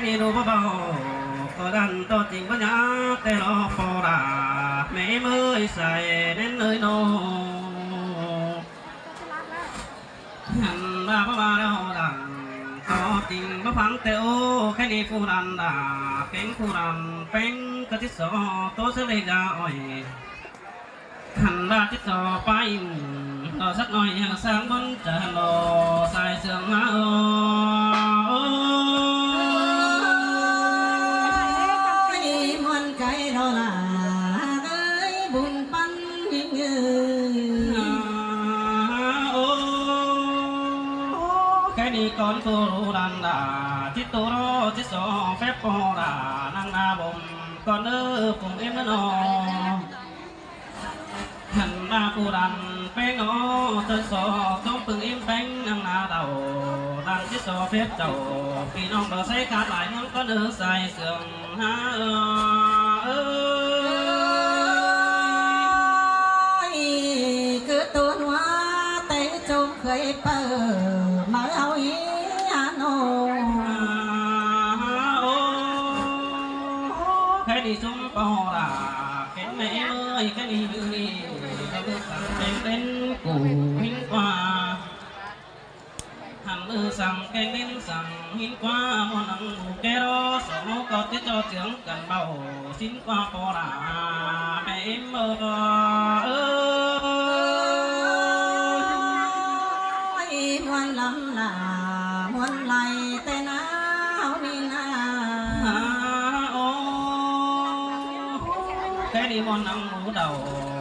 đi đồ bao có đàn to tình bất nhã tê lo phò đà mẹ mới xài đến nơi nô hẳn ba đâu đàn to tình bất phẳng tê ô cái đi phu đàn đà cánh phu đàn bánh cái chiếc gió tôi sẽ lấy ra ỏi hẳn ba chiếc gió bay nó rất nói hàng sáng vẫn chờ lò xài sương má ơi muôn cái đó là cái buồn bắn cái đi con cô đàn đà chiếc tô đó chiếc gió phép po đà năng na bồng con ơ cùng em nó hẳn ba cô đàn bánh nó tên sò trong từng im bánh năng na đầu đang chiếc sò phép đầu khi non bờ say cá lại muốn có nước xài sườn ha ơi cứ tuôn hoa tay trông khơi bờ mở áo ý hà nội cái đi xuống bò là cái mẹ ơi cái đi đi em đến cụ hiến qua hằng ư rằng cái đến rằng hiến qua một lần cái đó số có tiết cho trưởng cần bầu xin qua bò là mẹ em ơi muôn lắm là muôn lại tên áo đi na cái đi mòn năm mũ đầu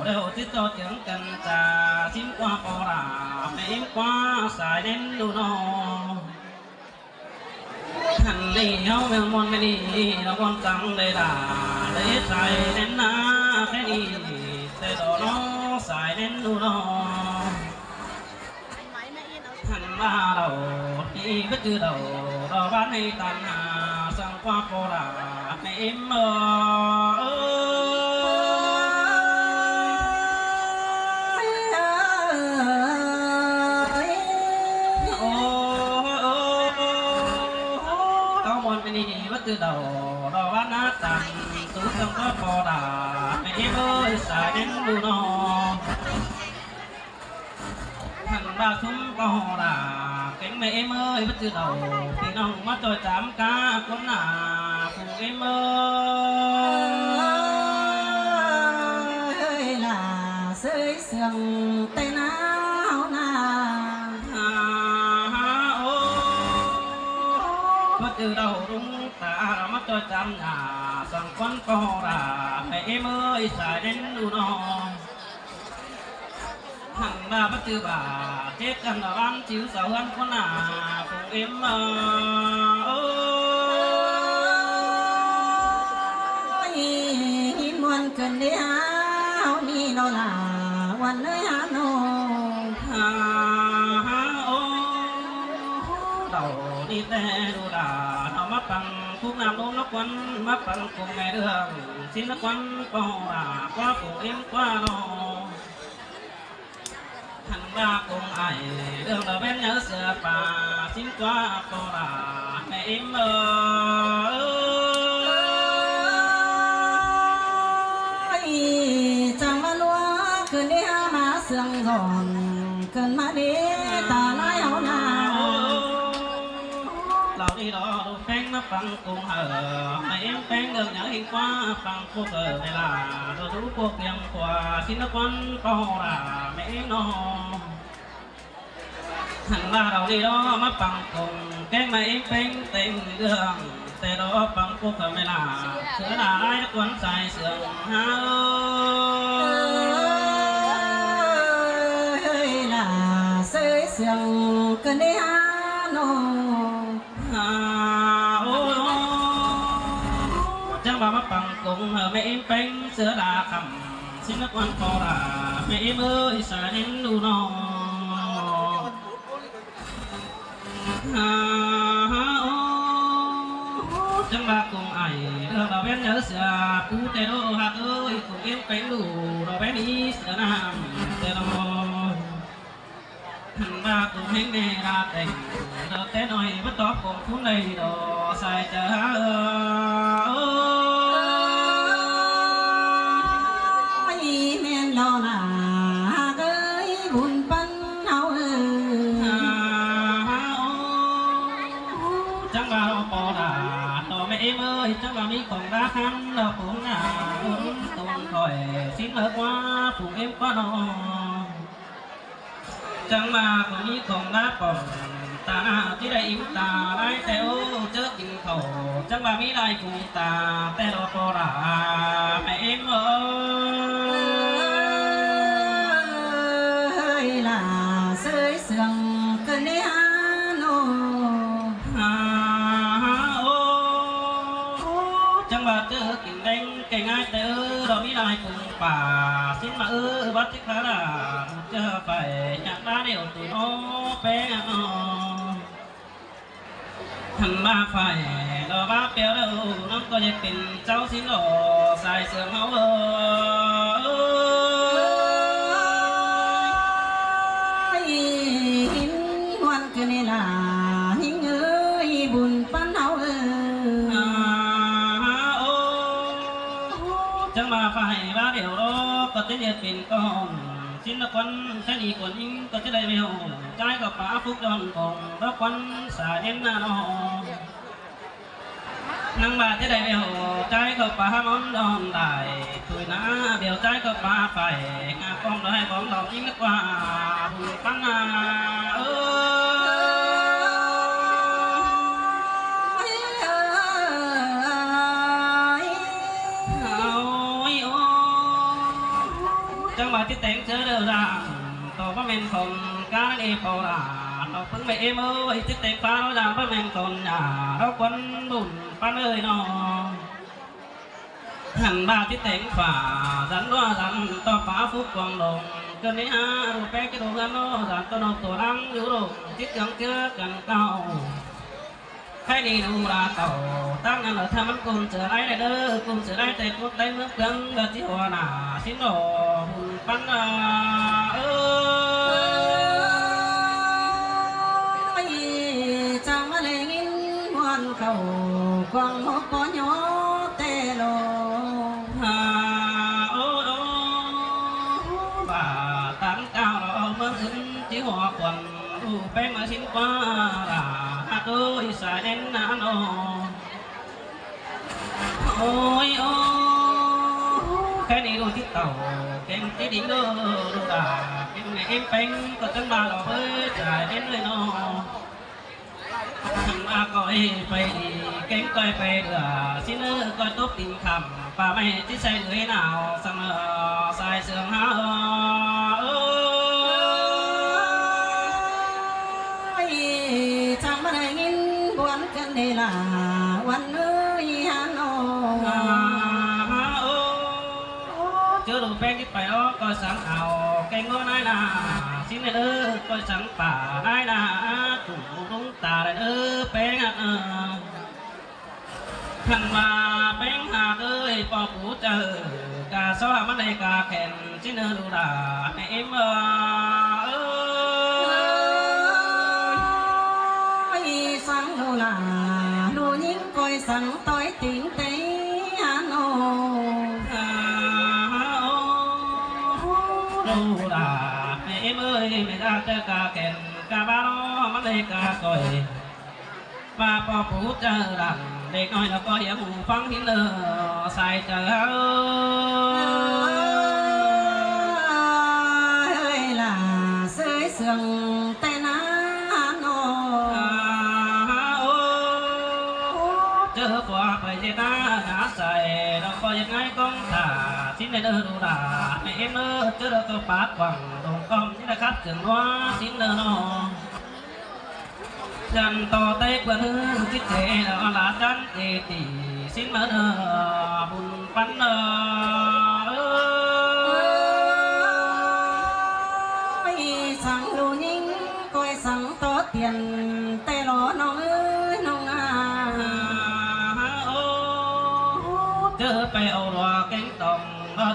đều tiết cho tiếng cần trà xin qua bò là mẹ em qua xài đến đủ nó hẳn đi hao miệng mòn cái đi nó con trắng đây là để xài đến na cái đi để đó nó xài đến đủ nó hẳn ba đầu đi bất cứ đầu đó bán hay tàn sang qua bò là mẹ em từ đầu đò bán nát tàn tú trong có bò đà mẹ em ơi xài đến đủ nó thằng ba chúng bò đà cánh mẹ em ơi bất từ đầu thì nó mắt tôi tám cá con là cùng em ơi là sơi sương tay áo na bất từ đầu đúng ta mắt tôi tám nhà sang quán bò đà mẹ em ơi xài đến đủ nó hằng ba bất tư bà chết cần là ăn chịu sầu ăn con à cùng em ơi muôn cần đi áo đi nó là quan nơi Hà Nội đầu đi tè đồ đà nó mắt bằng thuốc nam đốm nó quấn mắt bằng cùng ngày đường xin nó quấn bò đà qua cùng em qua nó hằng ba cùng ai đường đầu bên nhớ xưa bà xin qua bò đà mẹ em chẳng mà lúa cơn đi mà sương giòn cơn mà đi ta nói hậu na lão đi đó đồ phèn nó bằng cùng hở mẹ em phèn đường nhớ hình qua bằng cô cờ này là đồ rú cuộc nhầm qua xin nó quán bò là mẹ nó hẳn ba đầu đi đó mắt bằng cùng cái mẹ em phèn tình đường thế đó bằng cô cờ này là sữa là ai nó quán xài sườn ha ơi là sơi sương cơn đi Hà Nội chẳng bà mắt bằng cùng hờ mẹ em phèn sữa là khẩm xin nó quán bò là mẹ em ơi xài đến đủ nó chẳng bà cùng ai đưa vào bên nhớ xưa cú tê đô hạt ơi cùng em phèn đủ rồi bé đi sữa nam tê đô หันมาตุ้มเมราเต็งดอกแต่น้อยบ่ตอบคงคุณเลยดอกใส่เจอแม่นดอนาเอ้ยบุญปันเฮาจังว่าเราปอดาต่อแม่เอ้ยจังว่ามีของรักหันดอกผมหน้าตุ้มคอยสิ้นเลิกว่าผูกเอ็มก็นอจังมาคนนี้ของรักปองตาที่ได้อิ่มตาได้แต่โอ้เจอกินเขาจังว่ามีได้กูตาแต่ดอกปอดาแม่เอ็มล่ะเสยเสื่องกันเนฮาโนจังว่าเจอกินแดงแก่ง่ายแต่เรามีได้กูป่าสิ้นมาวัดที่ขาดาเจอไปอยากได้เดียวตุยโอแป้งหันมาไฟเราบ้าเปียวเราน้องก็จะเป็นเจ้าสินโอใส่เสื้อเฮาหินวันกันนี่ล่ะหิงเอ้ยบุญปันเฮาจังมาไฟบ้าเดียวเราก็จะเป็นก้อนสิ้นละคนแค่นี้คนยิ่งก็จะได้เร็วใจกับป่าฟุกดอนกองรักวันสายเอ็นหน้าน้องนังบาจะได้เร็วใจกับป่ามอนดอนได้ถุยหน้าเดี่ยวใจกับป่าไฟงาป้องได้ป้องดอกยิ่งกว่าบุญปันนาจังหวะที่แต่งเจอเดือดต่อพระเมนคนการเอพอลาเราเพิ่งไปเอ็มเอ้ยที่แต่งฟ้าเราดังพระเมนคนเราควันบุญปันเอ้ยน้องหันบาที่แต่งฝ่าสันว่าสันต่อฟ้าฟุกกวางลงเกินนี้รูปแป้งจะดูกันโน่สันตัวนกตัวนั่งอยู่ลงจิตยังเจอกันเก่าให้ดีดูราเก่าตั้งนั้นเราทำมันกุมเสือไรเด้อกุมเสือไรแต่กุมได้เมื่อเกินก็ที่หัวหน้าสิ้นโดบุญปันจังมาเลยงินวันเขากวางหกปอยอเตโลบ่าตั้งเก้าเราเมื่อคืนที่หัวควันดูแป้งมาสิ้นกว่าโอ้ยสายเด่นนาโนโอ้ยโอ้แค่นี้ดูที่เต่าเก่งที่ดิ้งดูด่าเก่งในเอ็มเป็นก็จังมาเราเอ้ยสายเด่นเลยโนถึงมาก็ไปดีเก่งก็ไปเดือสิเนื้อก็ตบติ่งคำป่าไม่ที่ใส่เลยหนาวเสมอสายเสื่อมหาจังมาได้ยินบวนกันนี่ล่ะวันเอ้ยฮานโอเจอดูแป้งที่ไปอ้อก็สั่งเอาแกงง้อนายนาสิ้นเลยก็สั่งป่านายนาถุงลุงตาเลยแป้งขันมาแป้งหาเลยปอปูเจอกาสวามันในกาแข่นสิ้นดูด่าในเอ็มสังโลลาลูยิงก้อยสังต้อยติ่งเตฮานโอดูด่าในเอ็มไม่ได้เจอกาแข่นกาบ้ามันในกาก้อยมาปอปูเจอดังเด็กน้อยแล้วก็อย่าหูฟังหินเลยใส่เจอเฮ้ยล่ะเสยเสื่องแต่นาโนเจอขวาไปเจต้าหาใส่เราก็ยังไงก้องตาสิ้นในเดินดูด่าไม่เอ็มเจอเราก็ปาดหวังตรงก้อมนี่นะครับถึงว่าสิ้นเดินนองจันต่อเตะกว่านึงที่เจแล้วลาจันเจตีสิ้นมาเนอบุญปันสังลูยิงก้อยสังโตเตียนแต่รอน้องเอ้ยน้องเจอไปเอาดอกแกงตอง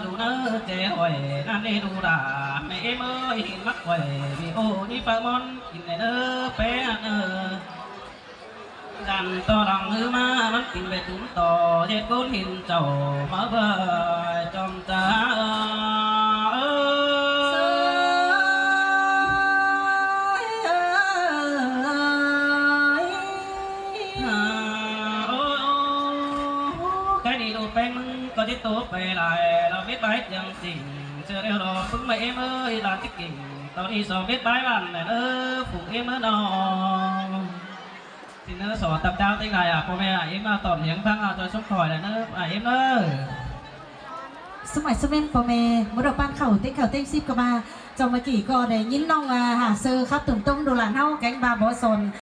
ดูเนื้อเจ้หอยนั่นนี่ดูด่าไม่ em ơi hiện mắc quẩy vì ô đi phá món nhìn này nơ bé dàn to lòng hư ma mắt tìm về túm tỏ chết cốt hình trầu mở vời trong ta cái đi đồ bánh có chết tốt về lạiเราbiết bái chẳng tình chưa đeo đò phức mày em ơi làm tích kỉnh tao đi so biết bái bàn này phụ em ơi nó thì nó sổ tập trao tinh này à cô mẹ em tổn những thằng cho sống khỏi là nó em ơi สมัยสมัยพ่อแม่เมื่อเราปั้นเข่าเต้งซิบก็มาจอมเมื่อกี้ก็ได้ยินน้องหาซื้อครับตุ่มต้มดูหลานเฮาแกงบาบอสน